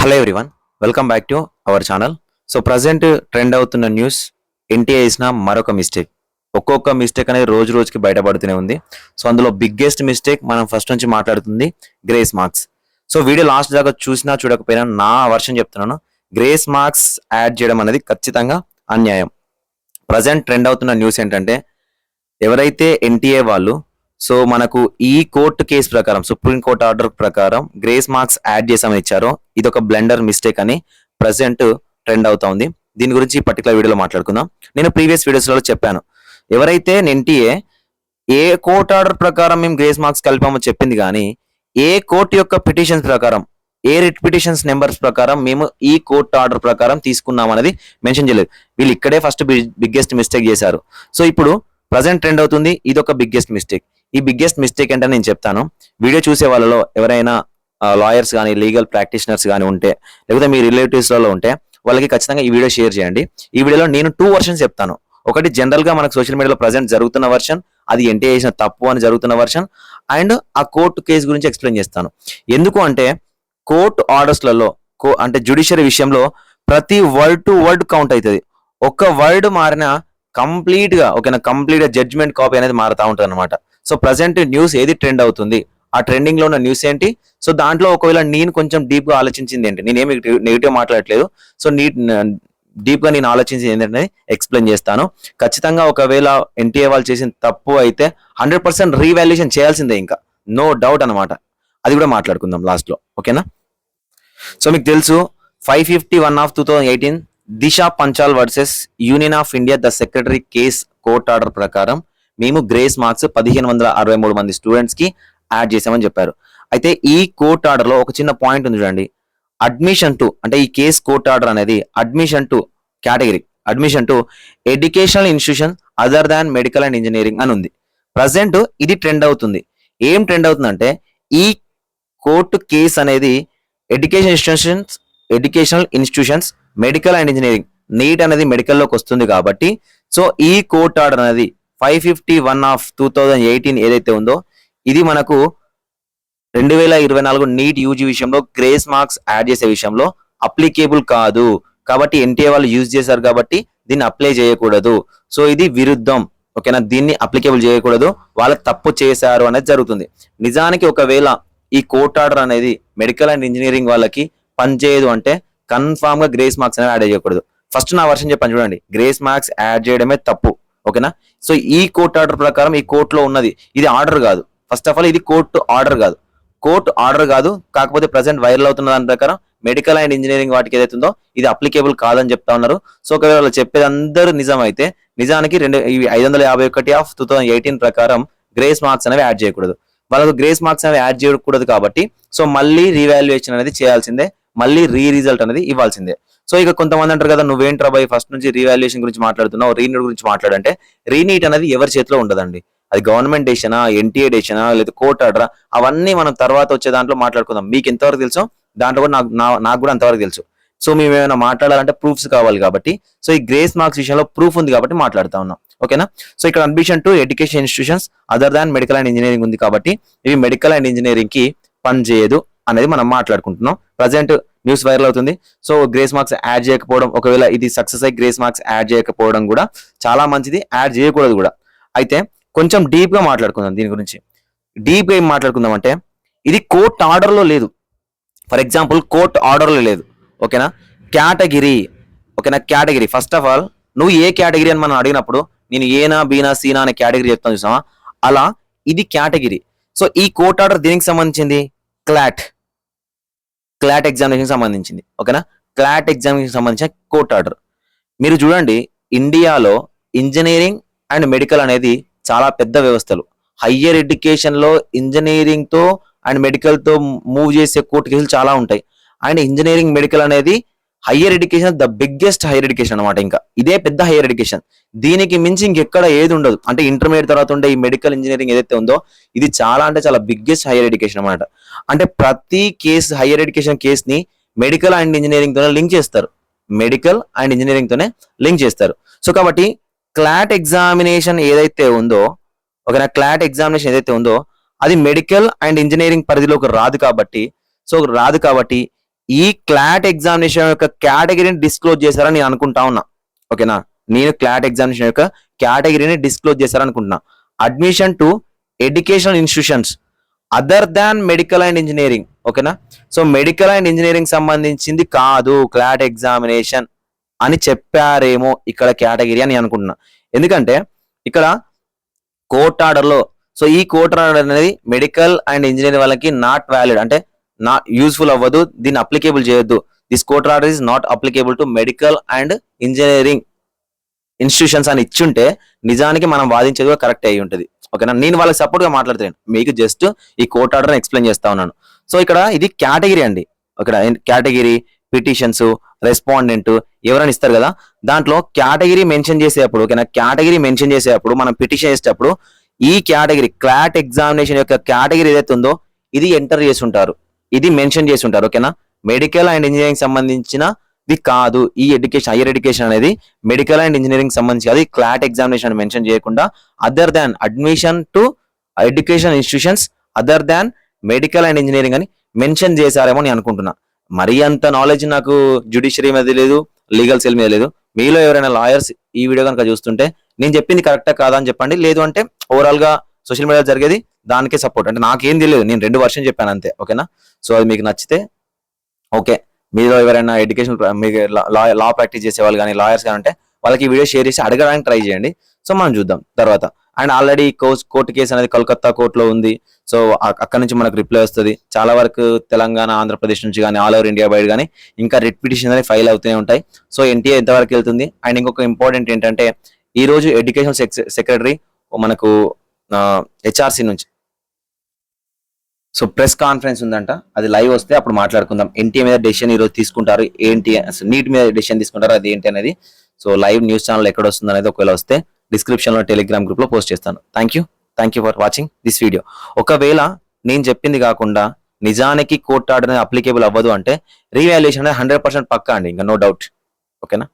Hello everyone, welcome back to our channel. So present trend అవుతున్న news, NTA చేసిన మరొక mistake. ఒక్కొక్క mistake అనేది రోజు రోజుకి బయటపడుతూనే ఉంది. సో అందులో బిగ్గెస్ట్ మిస్టేక్ మనం ఫస్ట్ నుంచి మాట్లాడుతుంది grace marks. So video last దాకా చూసినా చూడకపోయినా నా వర్షన్ చెప్తున్నాను, గ్రేస్ మార్క్స్ యాడ్ చేయడం అనేది ఖచ్చితంగా అన్యాయం. ప్రజెంట్ ట్రెండ్ అవుతున్న న్యూస్ ఏంటంటే, ఎవరైతే ఎన్టీఏ వాళ్ళు సో మనకు ఈ కోర్టు కేసు ప్రకారం, సుప్రీం కోర్టు ఆర్డర్ ప్రకారం గ్రేస్ మార్క్స్ యాడ్ చేసామని ఇచ్చారో ఇది ఒక బ్లెండర్ మిస్టేక్ అని ప్రజెంట్ ట్రెండ్ అవుతా ఉంది. దీని గురించి పర్టికులర్ వీడియోలో మాట్లాడుకుందాం. నేను ప్రీవియస్ వీడియోస్లో చెప్పాను, ఎవరైతే ఎన్టీఏ ఏ కోర్టు ఆర్డర్ ప్రకారం మేము గ్రేస్ మార్క్స్ కలిపామో చెప్పింది, కానీ ఏ కోర్టు యొక్క పిటిషన్స్ ప్రకారం, ఏ రిట్ పిటిషన్స్ నెంబర్స్ ప్రకారం మేము ఈ కోర్టు ఆర్డర్ ప్రకారం తీసుకున్నాం అనేది మెన్షన్ చేయలేదు. వీళ్ళు ఇక్కడే ఫస్ట్ బిగ్గెస్ట్ మిస్టేక్ చేశారు. సో ఇప్పుడు ప్రజెంట్ ట్రెండ్ అవుతుంది, ఇది ఒక బిగ్గెస్ట్ మిస్టేక్. ఈ బిగ్గెస్ట్ మిస్టేక్ ఏంటని నేను చెప్తాను. వీడియో చూసే వాళ్ళలో ఎవరైనా లాయర్స్ కానీ, లీగల్ ప్రాక్టీషనర్స్ కానీ ఉంటే, లేకపోతే మీ రిలేటివ్స్లలో ఉంటే వాళ్ళకి ఖచ్చితంగా ఈ వీడియో షేర్ చేయండి. ఈ వీడియోలో నేను 2 వర్షన్స్ చెప్తాను. ఒకటి జనరల్ గా మనకు సోషల్ మీడియాలో ప్రజెంట్ జరుగుతున్న వర్షన్, అది ఎన్టీఏ చేసిన తప్పు అని జరుగుతున్న వర్షన్, అండ్ ఆ కోర్టు కేసు గురించి ఎక్స్ప్లెయిన్ చేస్తాను. ఎందుకు అంటే కోర్టు ఆర్డర్స్లలో అంటే జ్యుడిషియరీ విషయంలో ప్రతి వర్డ్ టు వర్డ్ కౌంట్ అవుతుంది. ఒక్క వర్డ్ మారినా కంప్లీట్ గా జడ్జ్మెంట్ కాపీ అనేది మారుతా ఉంటుంది అనమాట. సో ప్రజెంట్ న్యూస్ ఏది ట్రెండ్ అవుతుంది, ఆ ట్రెండింగ్ లో ఉన్న న్యూస్ ఏంటి, సో దాంట్లో ఒకవేళ నేను కొంచెం డీప్ గా ఆలోచించింది ఏంటి, నేనేమి నెగిటివ్ మాట్లాడట్లేదు. సో డీప్ గా నేను ఆలోచించింది ఏంటంటే ఎక్స్ప్లెయిన్ చేస్తాను. ఖచ్చితంగా ఒకవేళ ఎన్టీఏ వాళ్ళు చేసిన తప్పు అయితే 100% రీవాల్యుయేషన్ చేయాల్సిందే, ఇంకా నో డౌట్ అనమాట. అది కూడా మాట్లాడుకుందాం లాస్ట్ లో, ఓకేనా. సో మీకు తెలుసు 551/2018 Disha Panchal versus union of India the secretary case court order ప్రకారం మేము గ్రేస్ మార్క్స్ 1563 మంది స్టూడెంట్స్ కి యాడ్ చేసామని చెప్పారు. అయితే ఈ కోర్ట్ ఆర్డర్ లో ఒక చిన్న పాయింట్ ఉంది చూడండి, అడ్మిషన్ టు, అంటే ఈ కేస్ కోర్ట్ ఆర్డర్ అనేది admission to category, admission to educational institution other than medical and engineering అని ఉంది. ప్రజెంట్ ఇది ట్రెండ్ అవుతుంది. ఏం ట్రెండ్ అవుతుందంటే, ఈ కోర్టు కేసు అనేది educational institutions medical and engineering, NEET అనేది మెడికల్లోకి వస్తుంది కాబట్టి, సో ఈ కోర్ట్ ఆర్డర్ అనేది 551/2018 ఏదైతే ఉందో ఇది మనకు 2024 నీట్ యూజీ విషయంలో గ్రేస్ మార్క్స్ యాడ్ చేసే విషయంలో అప్లికేబుల్ కాదు. కాబట్టి ఎన్టీఏ వాళ్ళు యూజ్ చేశారు కాబట్టి దీన్ని అప్లై చేయకూడదు. సో ఇది విరుద్ధం, ఓకేనా. దీన్ని అప్లికేబుల్ చేయకూడదు, వాళ్ళు తప్పు చేశారు అనేది జరుగుతుంది. నిజానికి ఒకవేళ ఈ కోర్ట్ ఆర్డర్ అనేది మెడికల్ అండ్ ఇంజనీరింగ్ వాళ్ళకి పనిచేయదు అంటే కన్ఫామ్ గా గ్రేస్ మార్క్స్ అనేవి యాడ్ చేయకూడదు. ఫస్ట్ నా వర్షన్ చెప్పాను చూడండి, గ్రేస్ మార్క్స్ యాడ్ చేయడమే తప్పు, ఓకేనా. సో ఈ కోర్ట్ ఆర్డర్ ప్రకారం ఈ కోర్టులో ఉన్నది, ఇది ఆర్డర్ కాదు. ఫస్ట్ ఆఫ్ ఆల్ ఇది కోర్టు ఆర్డర్ కాదు, కాకపోతే ప్రజెంట్ వైరల్ అవుతున్న దాని ప్రకారం మెడికల్ అండ్ ఇంజనీరింగ్ వాటికి ఏదైతే ఉందో ఇది అప్లికేబుల్ కాదని చెప్తా ఉన్నారు. సో ఒకవేళ వాళ్ళు చెప్పేది అందరూ నిజం అయితే, నిజానికి 551/2018 ప్రకారం గ్రేస్ మార్క్స్ అనేవి యాడ్ చేయకూడదు. వాళ్ళకు గ్రేస్ మార్క్స్ అనేవి యాడ్ చేయకూడదు కాబట్టి సో మళ్ళీ రీవాల్యుయేషన్ అనేది చేయాల్సిందే, మళ్ళీ రిజల్ట్ అనేది ఇవ్వాల్సిందే. సో ఇక కొంతమంది అంటారు కదా, నువ్వేంట్రా బాయ్ ఫస్ట్ నుంచి రీవాల్యుయేషన్ గురించి మాట్లాడుతున్నావు, రీనీట్ గురించి మాట్లాడంటే, రీనీట్ అనేది ఎవరి చేతిలో ఉండదండి. అది గవర్నమెంట్ డెసిషనా, ఎన్టీఏ డెసిషనా, లేదా కోర్ట్ ఆర్డరా, అవన్నీ మనం తర్వాత వచ్చే దాంట్లో మాట్లాడుకుందాం. మీకు ఎంతవరకు తెలుసో దాంట్లో కూడా నాకు కూడా అంతవరకు తెలుసు. సో మేము ఏమైనా మాట్లాడాలంటే ప్రూఫ్స్ కావాలి కాబట్టి, సో ఈ గ్రేస్ మార్క్స్ విషయంలో ప్రూఫ్ ఉంది కాబట్టి మాట్లాడుతా ఉన్నాం, ఓకేనా. సో ఇక్కడ admission to education institutions other than medical and engineering ఉంది కాబట్టి ఇవి మెడికల్ అండ్ ఇంజనీరింగ్ కి పని చేయదు అనేది మనం మాట్లాడుకుంటున్నాం. ప్రజెంట్ న్యూస్ వైరల్ అవుతుంది. సో గ్రేస్ మార్క్స్ యాడ్ చేయకపోవడం, ఒకవేళ ఇది సక్సెస్ అయ్యి గ్రేస్ మార్క్స్ యాడ్ చేయకపోవడం కూడా చాలా మంచిది, యాడ్ చేయకూడదు కూడా. అయితే కొంచెం డీప్ గా మాట్లాడుకుందాం దీని గురించి. డీప్ గా ఏం మాట్లాడుకుందాం అంటే, ఇది కోర్ట్ ఆర్డర్ లో లేదు. ఫర్ ఎగ్జాంపుల్ కోర్ట్ ఆర్డర్ లో లేదు, ఓకేనా. కేటగిరీ, ఓకేనా. కేటగిరీ ఫస్ట్ ఆఫ్ ఆల్ నువ్వు ఏ కేటగిరీ అని మనం అడిగినప్పుడు నేను ఏనా బీనా సీనా అనే కేటగిరీ చెప్తాను చూసావా, అలా ఇది కేటగిరీ. సో ఈ కోర్ట్ ఆర్డర్ దీనికి సంబంధించింది, క్లాట్ ఎగ్జామినేషన్ సంబంధించింది, ఓకేనా. క్లాట్ ఎగ్జామినేషన్ సంబంధించిన కోర్ట్ ఆర్డర్. మీరు చూడండి, ఇండియాలో ఇంజనీరింగ్ అండ్ మెడికల్ అనేది చాలా పెద్ద వ్యవస్థలు. హయ్యర్ ఎడ్యుకేషన్ లో ఇంజనీరింగ్ తో అండ్ మెడికల్ తో మూవ్ చేసే కోర్టు కేసులు చాలా ఉంటాయి. అండ్ ఇంజనీరింగ్ మెడికల్ అనేది higher education, the biggest higher education అనమాట. ఇంకా ఇదే పెద్ద హైయర్ ఎడ్యుకేషన్, దీనికి మించి ఇంకెక్కడ ఏది ఉండదు. అంటే ఇంటర్మీడియట్ తర్వాత ఉండే ఈ మెడికల్ ఇంజనీరింగ్ ఏదైతే ఉందో ఇది చాలా అంటే చాలా బిగ్గెస్ట్ హైయర్ ఎడ్యుకేషన్ అనమాట. అంటే ప్రతి కేసు హైయర్ ఎడ్యుకేషన్ కేసు ని మెడికల్ అండ్ ఇంజనీరింగ్ తోనే లింక్ చేస్తారు. సో కాబట్టి క్లాట్ ఎగ్జామినేషన్ ఏదైతే ఉందో, ఓకేనా, క్లాట్ ఎగ్జామినేషన్ ఏదైతే ఉందో అది మెడికల్ అండ్ ఇంజనీరింగ్ పరిధిలోకి రాదు కాబట్టి ఈ క్లాట్ ఎగ్జామినేషన్ యొక్క కేటగిరీని డిస్క్లోజ్ చేశారని నేను అనుకుంటా ఉన్నా. ఓకేనా, నేను క్లాట్ ఎగ్జామినేషన్ యొక్క కేటగిరీని డిస్క్లోజ్ చేశారనుకుంటున్నా. Admission to educational institutions other than medical and engineering. ఓకేనా, సో మెడికల్ అండ్ ఇంజనీరింగ్ సంబంధించింది కాదు క్లాట్ ఎగ్జామినేషన్ అని చెప్పారేమో ఇక్కడ కేటగిరీ అని అనుకుంటున్నా. ఎందుకంటే ఇక్కడ కోర్ట్ ఆర్డర్లో, సో ఈ కోర్ట్ ఆర్డర్ అనేది మెడికల్ అండ్ ఇంజనీరింగ్ వాళ్ళకి నాట్ వ్యాలిడ్, అంటే నా యూస్ఫుల్ అవ్వదు, దీన్ని అప్లికేబుల్ చేయొద్దు. This court order is not applicable to medical and engineering institutions అని ఇచ్చుంటే నిజానికి మనం వాదించేది కూడా కరెక్ట్ అయ్యి ఉంటుంది. ఓకేనా, నేను వాళ్ళకి సపోర్ట్ గా మాట్లాడుతాను, మీకు జస్ట్ ఈ కోర్ట్ ఆర్డర్ ఎక్స్ప్లెయిన్ చేస్తా ఉన్నాను. సో ఇక్కడ ఇది కేటగిరీ అండి. ఇక్కడ కేటగిరీ, పిటిషన్స్, రెస్పాండెంట్ ఎవరైనా ఇస్తారు కదా, దాంట్లో కేటగిరీ మెన్షన్ చేసేటప్పుడు, ఓకేనా, కేటగిరీ మెన్షన్ చేసేటప్పుడు మనం పిటిషన్ చేసేటప్పుడు ఈ కేటగిరీ క్లాట్ ఎగ్జామినేషన్ యొక్క కేటగిరీ ఏదైతే ఉందో ఇది ఎంటర్ చేసి ఉంటారు, ఇది మెన్షన్ చేసి ఉంటారు. ఓకేనా, మెడికల్ అండ్ ఇంజనీరింగ్ సంబంధించినది కాదు. ఈ ఎడ్యుకేషన్, హైయర్ ఎడ్యుకేషన్ అనేది మెడికల్ అండ్ ఇంజనీరింగ్ సంబంధించి అది క్లాట్ ఎగ్జామినేషన్ మెన్షన్ చేయకుండా other than admission to education institutions other than medical and engineering అని మెన్షన్ చేశారేమో నేను అనుకుంటున్నా. మరీ అంత నాలెడ్జ్ నాకు జ్యుడిషియరీ మీద లేదు, లీగల్ సెల్ మీద లేదు. మీలో ఎవరైనా లాయర్స్ ఈ వీడియో కనుక చూస్తుంటే నేను చెప్పింది కరెక్టా కాదా అని చెప్పండి. లేదు అంటే ఓవరాల్ గా సోషల్ మీడియా జరిగేది దానికే సపోర్ట్, అంటే నాకేం తెలియదు, నేను 2 వర్షం చెప్పాను అంతే. ఓకేనా, సో అది మీకు నచ్చితే ఓకే. మీలో ఎవరైనా ఎడ్యుకేషన్ మీకు లా ప్రాక్టీస్ చేసే వాళ్ళు కానీ లాయర్స్ కానీ అంటే వాళ్ళకి ఈ వీడియో షేర్ చేసి అడగడానికి ట్రై చేయండి. సో మనం చూద్దాం తర్వాత. అండ్ ఆల్రెడీ కోర్టు కేసు అనేది కలకత్తా కోర్టులో ఉంది. సో అక్కడ నుంచి మనకు రిప్లై వస్తుంది. చాలా వరకు తెలంగాణ, ఆంధ్రప్రదేశ్ నుంచి కానీ ఆల్ ఓవర్ ఇండియా బయట కానీ ఇంకా రిట్ పిటిషన్ అనేది ఫైల్ అవుతూనే ఉంటాయి. సో ఎన్టీఏ ఎంతవరకు వెళ్తుంది. అండ్ ఇంకొక ఇంపార్టెంట్ ఏంటంటే ఈ రోజు ఎడ్యుకేషన్ సెక్రటరీ మనకు హెచ్ఆర్సీ నుంచి సో ప్రెస్ కాన్ఫరెన్స్ ఉందంట, అది లైవ్ వస్తే అప్పుడు మాట్లాడుకుందాం. ఎన్టీఏ మీద డెసిషన్ ఈ రోజు తీసుకుంటారు ఏంటి, నీట్ మీద డెసిషన్ తీసుకుంటారు అది ఏంటి అనేది. సో లైవ్ న్యూస్ ఛానల్ ఎక్కడ వస్తుంది అనేది ఒకవేళ వస్తే డిస్క్రిప్షన్ లో టెలిగ్రామ్ గ్రూప్ లో పోస్ట్ చేస్తాను. Thank you for watching this video. ఒకవేళ నేను చెప్పింది కాకుండా నిజానికి కోర్ట్ ఆర్డర్ అనేది అప్లికేబుల్ అవ్వదు అంటే రీవాల్యుయేషన్ అనేది 100% పక్కా అండి, ఇంకా నో డౌట్. ఓకేనా.